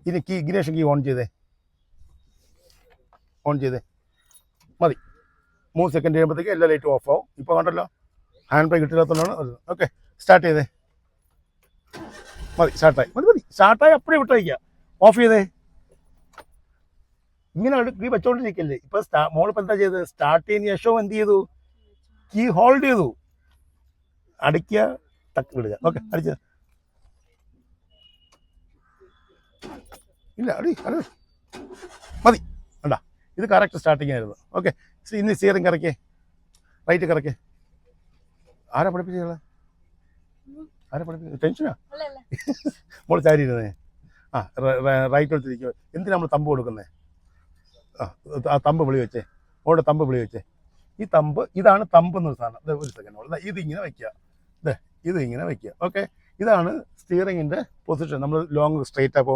ഇനി ignition key on ചെയ്തേ മതി. 3 സെക്കൻഡ് കഴിയുമ്പോഴത്തേക്ക് എല്ലാ ലൈറ്റും ഓഫ് ആവും. ഇപ്പോൾ കണ്ടല്ലോ, ഹാൻഡ് ബ്രേക്ക് ഇട്ടില്ലാത്തതുകൊണ്ടാണ്. ഓക്കെ, സ്റ്റാർട്ട് ചെയ്തേ. മതി, സ്റ്റാർട്ടായി അപ്പഴേ വിട്ടയക്കുക. ഓഫ് ചെയ്തേ. ഇങ്ങനെ കീ വെച്ചോണ്ടിരിക്കല്ലേ. ഇപ്പൊ മോളിപ്പോൾ എന്താ ചെയ്തത്? സ്റ്റാർട്ട് ചെയ്യുന്ന ശേഷം എന്ത് ചെയ്തു? കീ ഹോൾഡ് ചെയ്തു. അടിക്കുക, ടക്ക് വിടുക. ഓക്കെ, അടിച്ചത് ഇല്ല, മതി. കണ്ടാ, ഇത് കറക്റ്റ് സ്റ്റാർട്ടിങ് ആയിരുന്നു. ഓക്കെ, ഇനി സ്റ്റിയറിംഗ് കറക്കേ, റൈറ്റ് കറക്കേ. ആരാ പഠിപ്പിച്ചത്? ടെൻഷനാ മോള് ചാരി ഇരുന്നേ. റൈറ്റ് എടുത്തിരിക്കുക. എന്തിനാ നമ്മൾ തമ്പ് കൊടുക്കുന്നത്? ആ തമ്പ് വിളി വെച്ചേ, മോളുടെ തമ്പ് വിളി വെച്ചേ. ഈ തമ്പ്, ഇതാണ് തമ്പ് എന്നൊരു സാധനം. ഒരു സെക്കൻഡ്, ഇതിങ്ങനെ വയ്ക്കുക. ഇത് ഇങ്ങനെ വയ്ക്കുക. ഓക്കെ, ഇതാണ് സ്റ്റിയറിങ്ങിൻ്റെ പൊസിഷൻ. നമ്മൾ ലോങ് സ്ട്രെയിറ്റ് ആകുമ്പോൾ